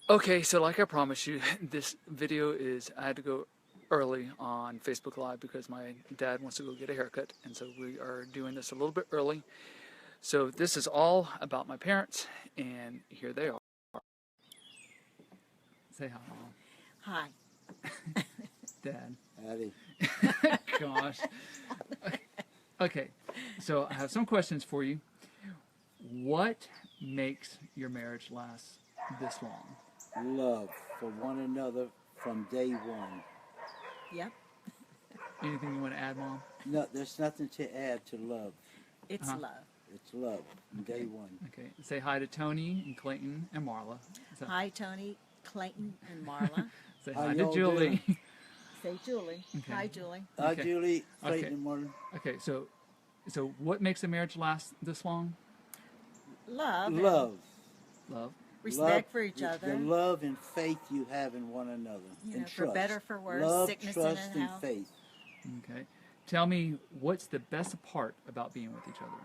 Okay, so like I promised you, this video is, I had to go early on Facebook Live because my dad wants to go get a haircut, and so we are doing this a little bit early. So this is all about my parents, and here they are. Say hi, Mom. Hi. Dad. Howdy. Gosh. Okay, so I have some questions for you. What makes your marriage last this long? Love for one another from day one. Yep. Anything you want to add, Mom? No, there's nothing to add to love. It's Uh-huh. love. It's love from day one. Okay, say hi to Tony and Clayton and Marla. So- Hi, Tony, Clayton, and Marla. Say How hi to y'all Julie. doing? Say Julie. Okay. Hi, Julie. Hi, Okay. Julie, Clayton, Okay. and Marlon. Okay, so what makes a marriage last this long? Love. and Love. Love. Respect Love, for each the other. love and faith you have in one another. You and know, for trust. better, for worse, Love, sickness trust, and and health. faith. Okay. Tell me, what's the best part about being with each other?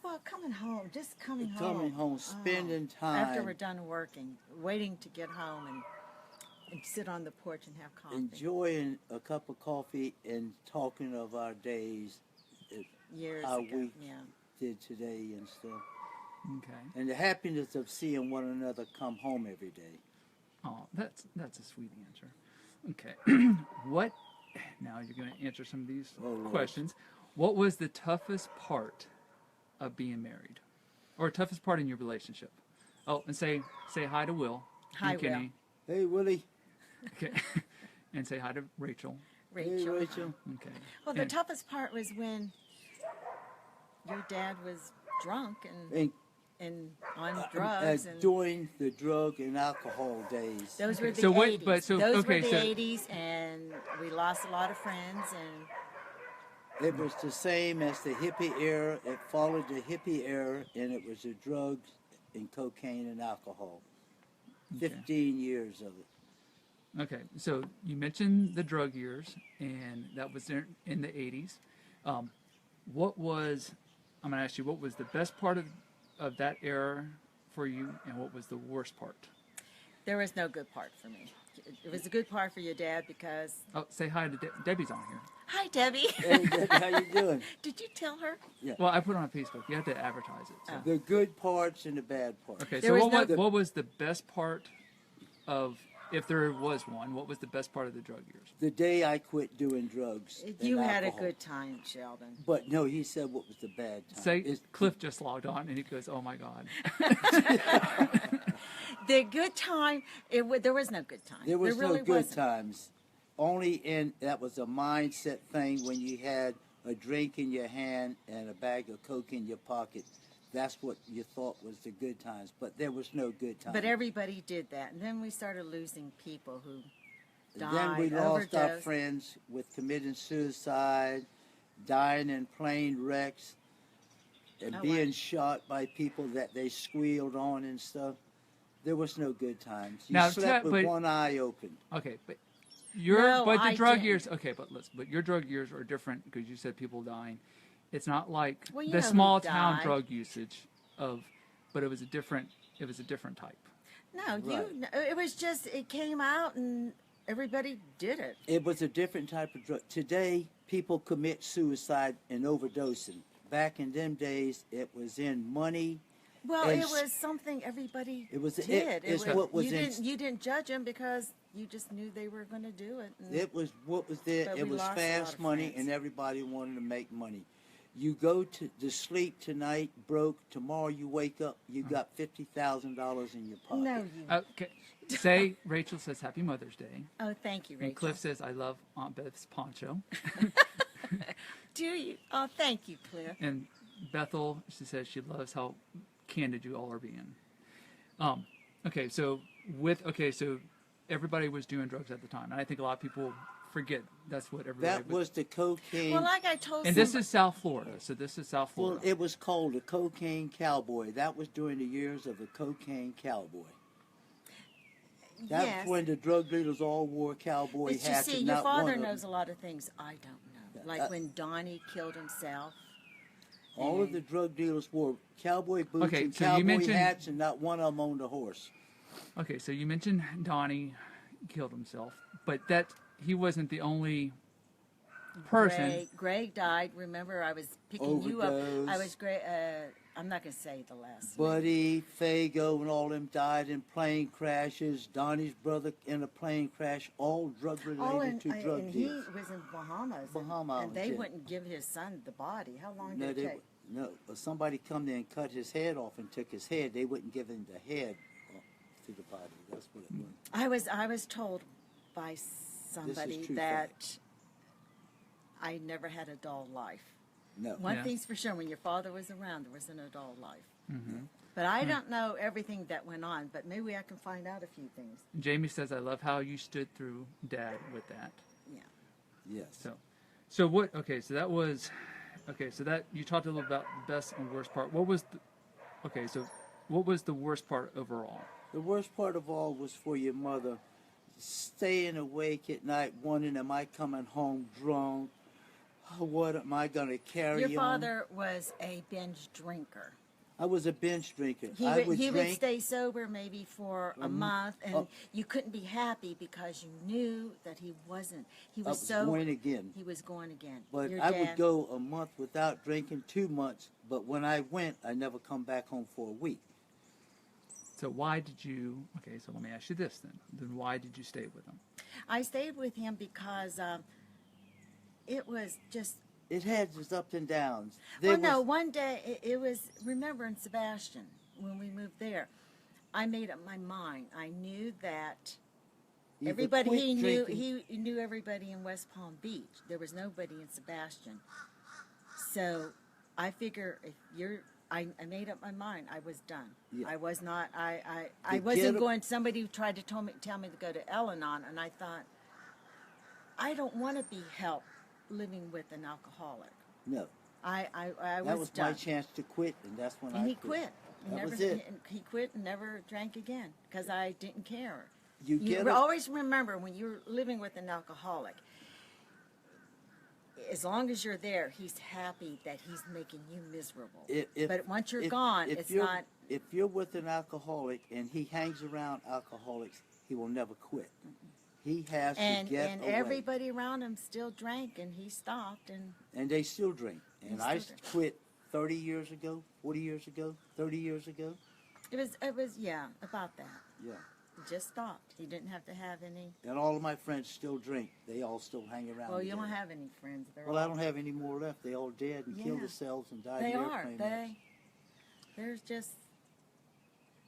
Well, coming home, just coming home. Coming home, spending time. After we're done working, waiting to get home and sit on the porch and have coffee. Enjoying a cup of coffee and talking of our days, Years how ago. we Yeah. did today and stuff. Okay. And the happiness of seeing one another come home every day. Oh, that's a sweet answer. Okay. What? Now you're going to answer some of these Oh, Lord. questions. What was the toughest part of being married, or toughest part in your relationship? Oh, and say hi to Will. Hi, and Kenny. Hey, Willie. Okay. And say hi to Rachel. Hey, Rachel. Rachel. Okay. Well, the And- toughest part was when your dad was drunk and on drugs and During the drug and alcohol days. those were the So what- 80s. but so- those okay, were the so- 80s, and we lost a lot of friends. And It was the same as the hippie era. It followed the hippie era, and it was the drugs and cocaine and alcohol. Okay. 15 years of it. Okay, so you mentioned the drug years, and that was in the 80s. What was, I'm going to ask you, what was the best part of that era for you, and what was the worst part? there was no good part for me. It was a good part for your dad because, Oh, say hi to Debbie's on here. hi, Debbie. Hey, Debbie, how you doing? Did you tell her? Well, I put it on Facebook. You have to advertise it. So. The good parts and the bad parts. Okay, There so was no- what was the best part of, if there was one, what was the best part of the drug years? The day I quit doing drugs. You and had a alcohol. good time, Sheldon. But no, he said what was the bad time. Say, It's- Cliff just logged on, and he goes, oh my God. The good time, there was no good time. There was really no good wasn't. times. That was a mindset thing when you had a drink in your hand and a bag of coke in your pocket. That's what you thought was the good times, but there was no good times. But everybody did that, and then we started losing people who died, then we lost our overdosed. friends with committing suicide, dying in plane wrecks, and Oh, being wow. shot by people that they squealed on and stuff. There was no good times. You Now, slept with but- one eye open. Okay, but No, the I drug didn't. years. Okay, but your drug years are different because you said people dying. It's not like Well, you the know who small town died. drug usage but it was a different type. No, Right. it was just, it came out and everybody did it. It was a different type of drug. Today, people commit suicide and overdosing. Back in them days, it was in money. Well, And it was something everybody it was- did. it's what was you in- didn't judge them because you just knew they were going to do it. And It was what was there. But It we was lost a lot fast of money, friends. and everybody wanted to make money. You go to sleep tonight broke. Tomorrow you wake up, you got $50,000 in your pocket. no, you. Okay, say Rachel says Happy Mother's Day, Oh, thank you, Rachel. and Cliff says I love Aunt Beth's poncho, Do you? Oh, thank you, Cliff. and Bethel, she says she loves how candid you all are being. Okay, so everybody was doing drugs at the time, and I think a lot of people forget that's what everybody That was the cocaine. Well, like I told And this somebody- is South Florida, so this is South Well, Florida. it was called the cocaine cowboy. That was during the years of the cocaine cowboy. That's yes. when the drug dealers all wore cowboy But you hats. see, and your not father one of knows a them. lot of things I don't know. Like when Donnie killed himself. All of the drug dealers wore cowboy boots Okay, and so you cowboy mentioned- hats, and not one of them owned a horse. Okay, so you mentioned Donnie killed himself, but that he wasn't the only person. Greg died. Remember, I was picking you up. I Overdose. was Greg. I'm not gonna say the last. name. Buddy, Fago, and all them died in plane crashes. Donnie's brother in a plane crash, all drug related to drug and he deals. was in Bahamas. Bahamas, and they yeah. wouldn't give his son the body. How long No, did it take? somebody come there and cut his head off and took his head. They wouldn't give him the head to the body. That's what it was. I was told by somebody true that I never had a dull life. No. One Yeah. thing's for sure: when your father was around, there wasn't a dull life. Mm-hmm. But I don't know everything that went on. But maybe I can find out a few things. Jamie says, "I love how you stood through Dad with that." Yeah. Yes. So what? Okay, so that was. Okay, so that you talked a little about the best and worst part. What was the? Okay, so what was the worst part overall? The worst part of all was for your mother staying awake at night, wondering, am I coming home drunk? What am I going to carry Your on? father was a binge drinker. I was a binge drinker. He I would drink. stay sober maybe for a month, and oh. you couldn't be happy because you knew that he wasn't. He I was was so going again. He was going again. But Your I dad- would go a month without drinking, 2 months. But when I went, I never come back home for a week. So why did you? Okay, so let me ask you this then. Then why did you stay with him? I stayed with him because it was just. It had its ups and downs. One day it was. Remember in Sebastian when we moved there, I made up my mind. I knew that Either everybody quit he knew drinking- he knew everybody in West Palm Beach. There was nobody in Sebastian. So I figure if you're. I made up my mind. I was done. Yeah. I was not. I To wasn't get a- going. Somebody tried to tell me to go to Al-Anon, and I thought, I don't want to be helped living with an alcoholic. No. I That was done. my chance to quit, and that's when And I he quit. That was it. He quit and never drank again because I didn't care. You get it? always remember when you're living with an alcoholic, as long as you're there, he's happy that he's making you miserable. But once you're gone, it's not. If you're with an alcoholic and he hangs around alcoholics, he will never quit. He has And to get and away. everybody around him still drank, and he stopped. And And they still drink. And They I still drink. quit 30 years ago, 40 years ago, 30 years ago. it was about that. Yeah. He just stopped. He didn't have to have any. And all of my friends still drink. They all still hang around. Well, you don't together. have any friends. They're Well, I all- don't have any more left. They all dead and killed Yeah. themselves and died They in are. airplane There's just.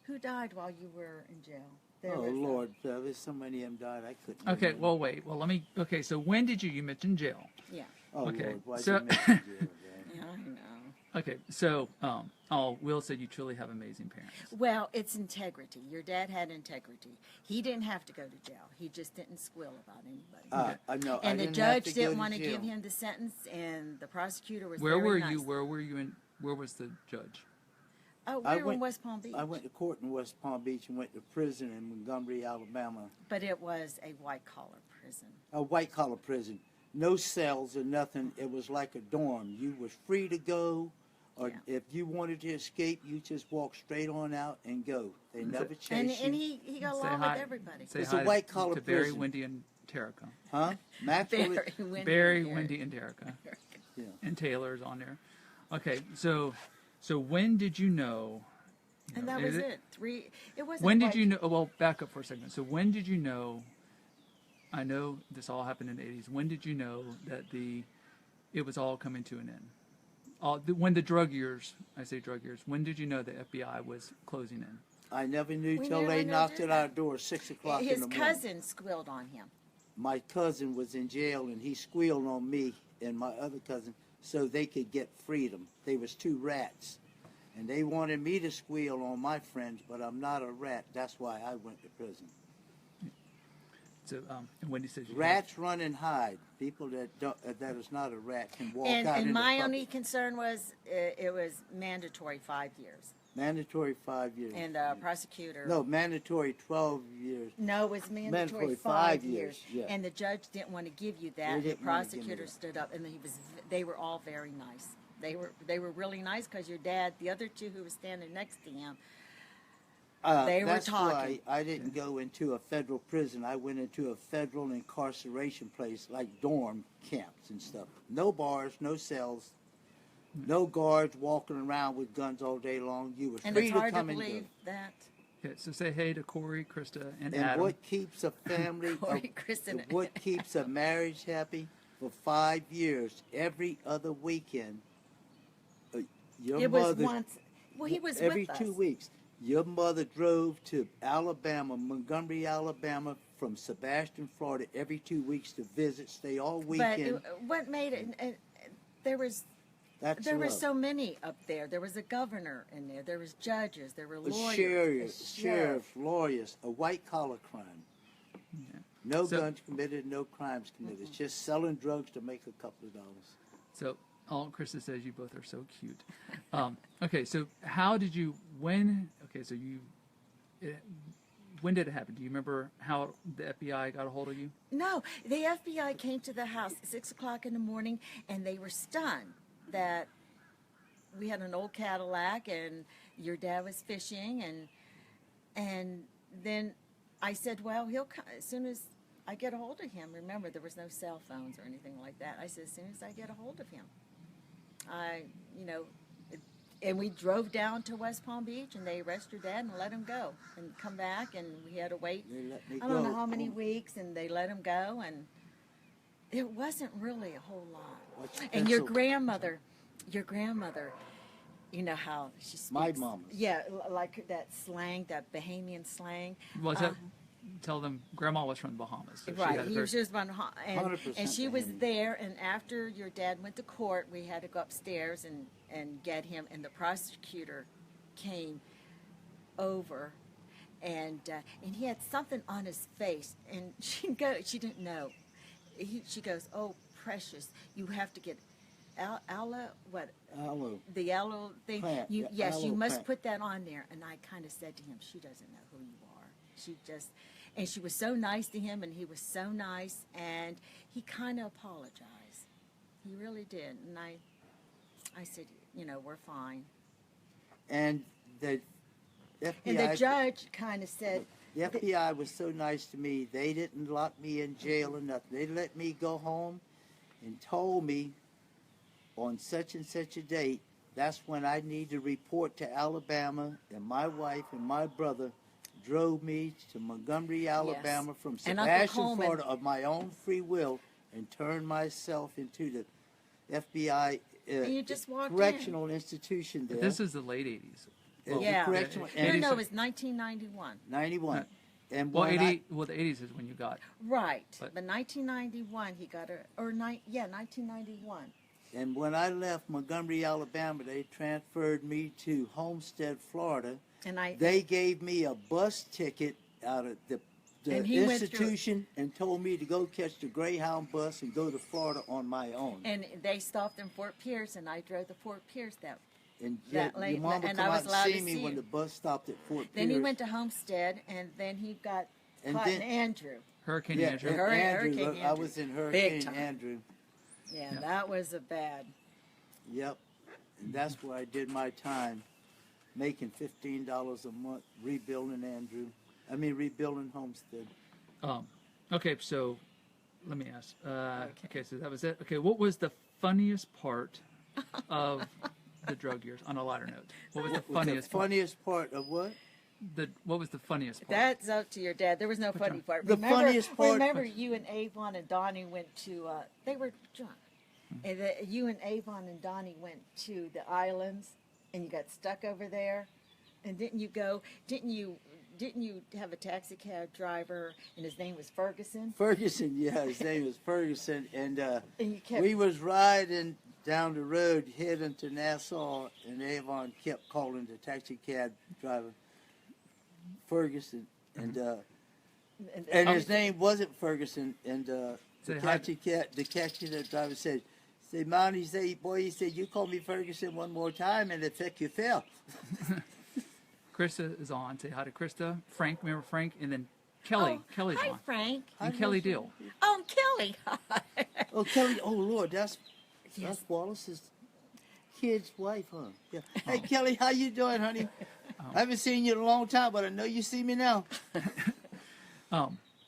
Who died while you were in jail? There Oh, was, Lord. There's so many of them died, I couldn't. Okay, remember. well wait. Well, let me. Okay, so when did you mentioned jail? Yeah. Oh, okay, Lord. Why'd so- you mention jail, Dad? Yeah, I know. Okay, so Will said you truly have amazing parents. Well, it's integrity. Your dad had integrity. He didn't have to go to jail. He just didn't squeal about anybody. No, I and the didn't have judge to go didn't to want to jail. give him the sentence, and the prosecutor was Where very were nice. you? Where were you in? Where was the judge? Oh, we I were in went- West Palm Beach. I went to court in West Palm Beach and went to prison in Montgomery, Alabama. But it was a white-collar prison. A white-collar prison. No cells or nothing. It was like a dorm. You was free to go, or Yeah. if you wanted to escape, you just walk straight on out and go. They never chase And, you. and he got Say along hi. with everybody. Say It's hi a white-collar to Barry, prison. Wendy, and Terica. Huh? Maxwell, Very windy Barry, here. Wendy, and Terica, yeah. and Taylor's on there. Okay, so when did you know? And that was it. It wasn't When did like- you know? Oh, well, back up for a second. So when did you know? I know this all happened in the 80s. When did you know that it was all coming to an end? When the drug years, I say drug years, when did you know the FBI was closing in? I never knew We till never they knew knocked that. at our door 6 o'clock in His the morning. cousin squealed on him. My cousin was in jail and he squealed on me and my other cousin so they could get freedom. They was two rats. And they wanted me to squeal on my friends, but I'm not a rat. That's why I went to prison. So, and Wendy says you Rats run and hide. People that don't, that is not a rat can walk And, out and in my the only public. concern was it was mandatory 5 years. Mandatory 5 years. And prosecutor. No, mandatory 12 years. No, it was mandatory Mandatory 5 5 years. years, yeah. And the judge didn't want to give you They that. The didn't wanna give me prosecutor that. stood up, and they were all very nice. They were really nice because your dad, the other two who was standing next to him, They were That's talking. why I didn't go into a federal prison. I went into a federal incarceration place like dorm camps and stuff. No bars, no cells, no guards walking around with guns all day long. You were And free it's to hard to come and go. believe that. Okay, so say hey to Corey, Krista, and And Adam. what keeps a family, Corey, Kristen, what keeps a marriage happy? For 5 years, every other weekend, your it was mother, once. Well, he was every with us. 2 weeks, your mother drove to Alabama, Montgomery, Alabama, from Sebastian, Florida, every 2 weeks to visit, stay all But weekend. what made it? There was That's there were love. so many up there. There was a governor in there. There was judges. There were A lawyers. sheriffs, a sheriff. sheriffs, lawyers, a white collar crime. No So- guns committed, no crimes committed. It's just selling drugs to make a couple of dollars. So, all Krista says, you both are so cute. Okay, so how did you, when did it happen? Do you remember how the FBI got a hold of you? No, the FBI came to the house at 6 o'clock in the morning, and they were stunned that we had an old Cadillac, and your dad was fishing, and then I said, well, he'll come as soon as I get a hold of him. Remember, there was no cell phones or anything like that. I said, as soon as I get a hold of him, and we drove down to West Palm Beach, and they arrested your dad and let him go, and come back, and we had to wait. They let me I don't go. know how many weeks, and they let him go, and it wasn't really a whole lot. What's And your pencil- grandmother, you know how she speaks. My mama's. Yeah, like that slang, that Bahamian slang. Was that, tell them Grandma was from the Bahamas. So she Right, had a he very- was just and 100% she was Bahamian. there. And after your dad went to court, we had to go upstairs and get him. And the prosecutor came over, and he had something on his face, and she didn't know. She goes, "Oh, precious, you have to get aloe Aloe. the aloe thing. Plant, You, yeah, yes, you aloe must plant. put that on there." And I kind of said to him, "She doesn't know who you are. She just," and she was so nice to him, and he was so nice, and he kind of apologized. He really did, and I said, we're fine. And the FBI. And the judge kind of said, The FBI was so nice to me. They didn't lock me in jail or nothing. They let me go home and told me on such and such a date, that's when I need to report to Alabama. And my wife and my brother drove me to Montgomery, Alabama from And Uncle Sebastian, Coleman. Florida of my own free will and turned myself into the FBI And you just walked in. correctional institution there. But this is the late 80s. It's a Yeah. correctional. Yeah. And no, it was 1991. 91. And Well, when 80s is when you got. Right, But- but 1991 he got 1991. And when I left Montgomery, Alabama, they transferred me to Homestead, Florida. And They gave me a bus ticket out of the And he went through- institution and told me to go catch the Greyhound bus and go to Florida on my own. And they stopped in Fort Pierce, and I drove to Fort Pierce And that your late, mama and come I was out allowed and to see me see when you. the bus stopped at Fort Then Pierce. he went to Homestead, and then he got And caught then- in Andrew. Hurricane yeah, Andrew. and Hurricane Andrew. I Andrew. was in Big Hurricane time. Andrew. Yeah, that was a bad. Yep. And that's where I did my time, making $15 a month, rebuilding Homestead. Okay, so let me ask. Okay, so that was it. Okay, what was the funniest part of the drug years? On a lighter note, what was the funniest? The funniest part of what? What was the funniest part? That's up to your dad. There was no funny part. The funniest part- Remember, you and Avon and Donnie went to. They were drunk, and you and Avon and Donnie went to the islands, and you got stuck over there. And didn't you go? Didn't you have a taxi cab driver, and his name was Ferguson? Ferguson, yeah, his name was Ferguson, and And you kept. we was riding down the road heading to Nassau, and Avon kept calling the taxi cab driver Ferguson, and his name wasn't Ferguson, and Say the hi. taxi cab driver said, "Say, man," he said, "boy," he said, "you call me Ferguson one more time, and it feck you fell." Krista is on. Say hi to Krista. Frank, remember Frank, and then Kelly. Kelly's Hi, on. Frank. And Kelly Deal. Oh, I'm Kelly. Oh, Kelly! Oh, Lord, that's Yes. Wallace's kid's wife, huh? Yeah. Hey, Kelly, how you doing, honey? I haven't seen you in a long time, but I know you see me now.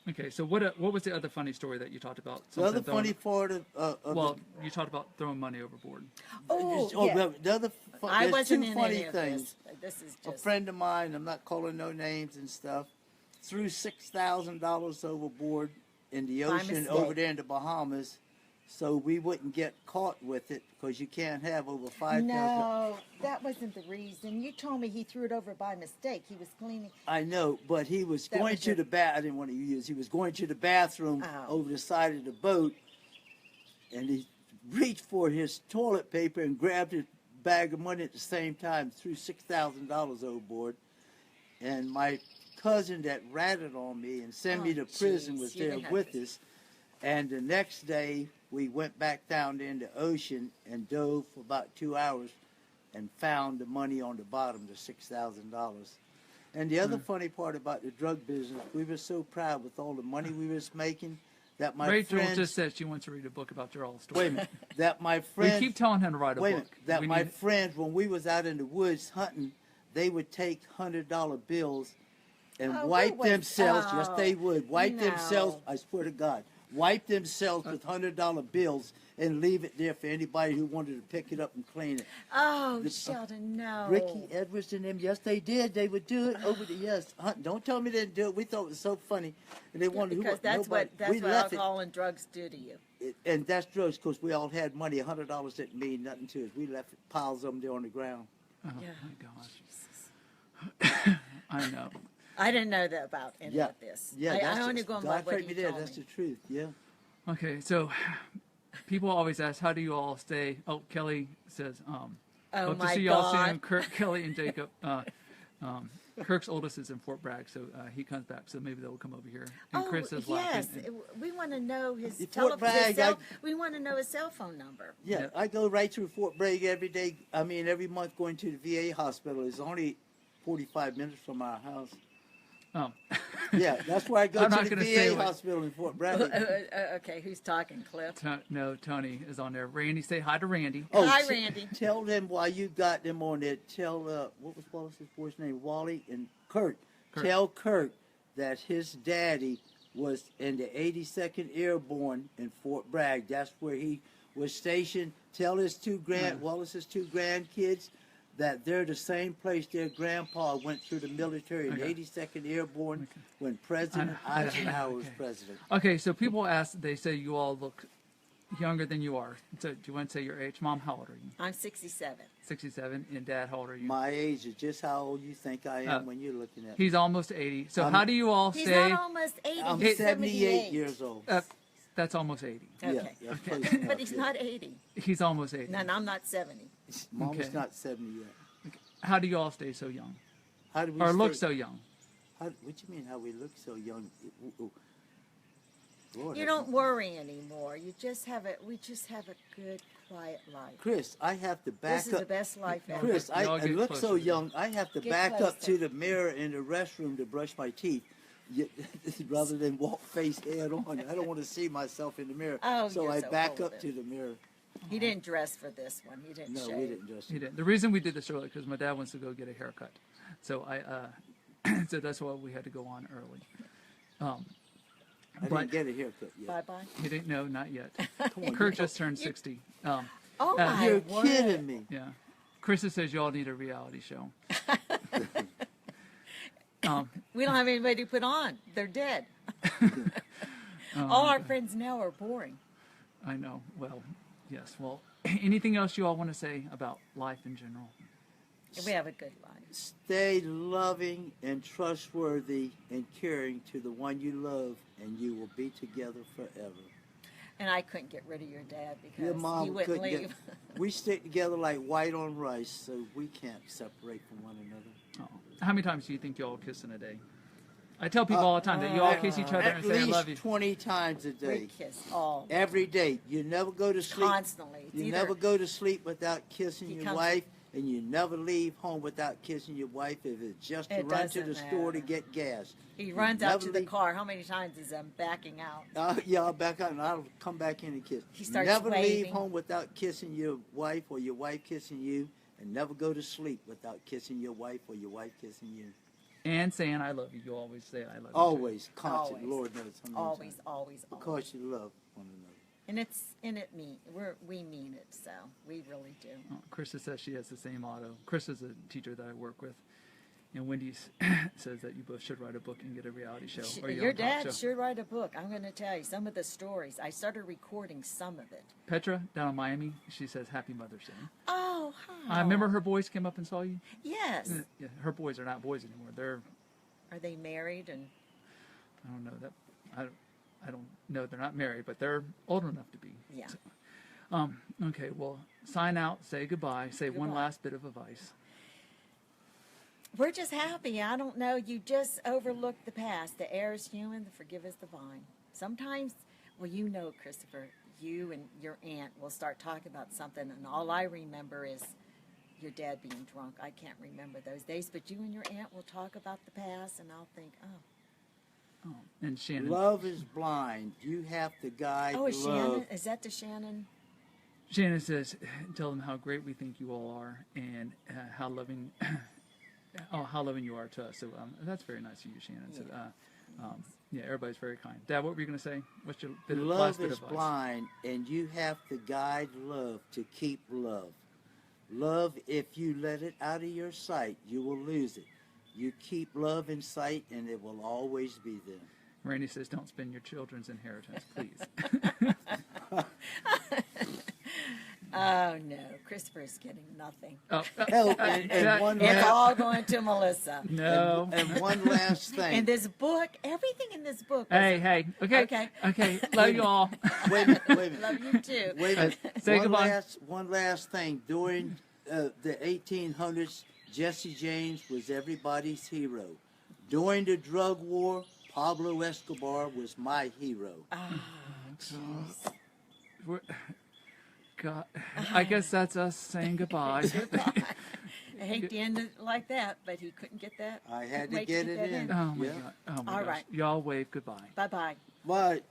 Okay, so what was the other funny story that you talked about? The other Something funny throwing- part of well, you talked about throwing money overboard. Yeah. the other I there's wasn't two in funny any of things. this. This is A just. friend of mine, I'm not calling no names and stuff, threw $6,000 overboard in the By ocean mistake. over there in the Bahamas, so we wouldn't get caught with it because you can't have over 5,000. No, that wasn't the reason. You told me he threw it over by mistake. He was cleaning. I know, but he was That going was to your- the bath. I didn't want to use. He was going to the bathroom Oh. over the side of the boat, and he reached for his toilet paper and grabbed his bag of money at the same time. Threw $6,000 overboard, and my cousin that ratted on me and sent me Oh, to prison jeez. was You there didn't have with to- us. And the next day, we went back down in the ocean and dove for about 2 hours and found the money on the bottom, the $6,000. And the other funny part about the drug business, we were so proud with all the money we was making that my Rachel friends, just said she wants to read a book about your all story. wait a minute, that my We friends, keep telling him to write a wait a book. minute, that We my need- friends, when we was out in the woods hunting, they would take $100 bills and Oh, wipe what was- themselves. Yes, oh, they would wipe no. themselves. I swear to God, wipe themselves with $100 bills and leave it there for anybody who wanted to pick it up and clean it. Oh, Sheldon, no. Ricky Edwards and them, yes, they did. They would do it over the yes. Don't tell me they didn't do it. We thought it was so funny, and they wanted Because who, that's nobody, what we left alcohol and drugs do to you. and that's drugs because we all had money. $100 didn't mean nothing to us. We left piles of them there on the ground. Oh Yeah. my gosh. I know. I didn't know that about any Yeah, of this. yeah. I that's only just- go by God what take he me there. told That's me. the truth. Yeah. Okay, so people always ask, how do you all stay? Oh, Kelly says, Oh hope to my see y'all God. soon. Kirk, Kelly, and Jacob. Kirk's oldest is in Fort Bragg, so he comes back, so maybe they'll come over here. And Oh, Chris is yes. laughing. We want to know his Fort telephone. Bragg, We want to know his cell phone number. Yeah, Yeah. I go right through Fort Bragg every day. I mean, every month going to the VA hospital. It's only 45 minutes from our house. Oh, Yeah, that's where I go I'm to not the gonna say VA what- hospital in Fort Bragg. Okay, who's talking, Cliff? No, Tony is on there. Randy, say hi to Randy. Hi, t- Randy. Tell them while you got them on there. Tell what was Wallace's boy's name? Wally and Kurt. Kurt. Tell Kurt that his daddy was in the 82nd Airborne in Fort Bragg. That's where he was stationed. Tell his Wallace's two grandkids that they're the same place their grandpa went through the military in the Okay. 82nd Airborne when President I- Eisenhower was okay. president. Okay, so people ask, they say you all look younger than you are. So do you want to say your age? Mom, how old are you? I'm 67. 67. And Dad, how old are you? My age is just how old you think I am when you're looking at me. He's almost 80. So I'm- how do you all He's say not almost 80. I'm he's 78 years old. that's almost 80? Yeah, Okay. that's close enough, But he's yeah. not 80. He's almost 80. And I'm not 70. Mama's Okay. not 70 yet. How do you all stay so young? How do we Or look stay- so young? What you mean? How we look so young? Ooh. Lord, You don't worry anymore. You just have we just have a good, quiet life. Chris, I have to back This is up. the best life ever. Chris, I Y'all get look so closer. young. I have to Get back up closer. to the mirror in the restroom to brush my teeth, rather than walk face head on. I don't want to see myself in the mirror, Oh, so you're I so back full of up it. to the mirror. He didn't dress for this one. He didn't No, shave. we didn't just. He didn't. The reason we did this early because my dad wants to go get a haircut, so so that's why we had to go on early. I but- didn't get a haircut yet. Bye-bye. He didn't. No, not yet. Come on, Kirk just turned 60. Oh, Uh, my you're word. kidding me. Yeah. Krista says you all need a reality show. We don't have anybody to put on. They're dead. All our friends now are boring. I know. Well, yes. Well, anything else you all want to say about life in general? We have a good life. Stay loving and trustworthy and caring to the one you love, and you will be together forever. And I couldn't get rid of your dad because Your mom he wouldn't couldn't leave. get. We stick together like white on rice, so we can't separate from one another. Oh. How many times do you think you all kiss in a day? I tell people all the time that you all kiss each other At and say I love you. least 20 times a We day. kiss all Every day. You never go to sleep. constantly. It's You either- never go to sleep without kissing He your comes- wife, and you never leave home without kissing your wife if it's just to It run to the doesn't store to matter. get gas. He You runs out to never the leave- car. How many times is I'm backing out? Yeah, I'll back out and I'll come back in and kiss. He starts Never leave waving. home without kissing your wife or your wife kissing you. and never go to sleep without kissing your wife or your wife kissing you. And saying I love you. You always say I love you. too. Always, constant. Always. Lord knows how many Always, times. always, always. Because you love one another. And we mean it, so we really do. Oh, Krista says she has the same motto. Krista's a teacher that I work with. And Wendy says that you both should write a book and get a reality show. Or Your own talk show. dad should write a book. I'm going to tell you some of the stories. I started recording some of it. Petra down in Miami, she says Happy Mother's Day. Oh, hi. I remember her boys came up and saw you. Yes. Yeah, her boys are not boys anymore. They're Are they married? And I don't know that I don't know they're not married, but they're old enough to be. yeah. So, okay, well, sign out, say goodbye, say one Goodbye. last bit of advice. We're just happy. I don't know. You just overlook the past. The heir is human, the forgive is divine. Sometimes, well, you know, Christopher, you and your aunt will start talking about something, and all I remember is your dad being drunk. I can't remember those days, but you and your aunt will talk about the past, and I'll think, oh. Oh, and Shannon. Love is blind. You have to guide Is love. Shannon? Is that the Shannon? Shannon says, tell them how great we think you all are and how loving, how loving you are to us. So that's very nice of you, Shannon. So, yeah, everybody's very kind. Dad, what were you going to say? What's your Love last bit is of advice? blind, and you have to guide love to keep love. Love, if you let it out of your sight, you will lose it. You keep love in sight, and it will always be there. Randy says, don't spend your children's inheritance, please. Oh, no. Christopher's getting nothing. Oh, Oh, and one It's last, all going to Melissa. no. and one last thing. In this book, everything in this book. Hey, okay. Okay. Okay. Love you all. Wait a minute, wait a minute. Love you too. Wait a minute. Say goodbye. One last thing. During the 1800s, Jesse James was everybody's hero. During the drug war, Pablo Escobar was my hero. We're- God, I guess that's us saying goodbye. I hate to end it like that, but he couldn't get that. I had to Wait get to it get that in. Oh my Yeah. God. Oh my All gosh. right. Y'all wave goodbye. Bye-bye. But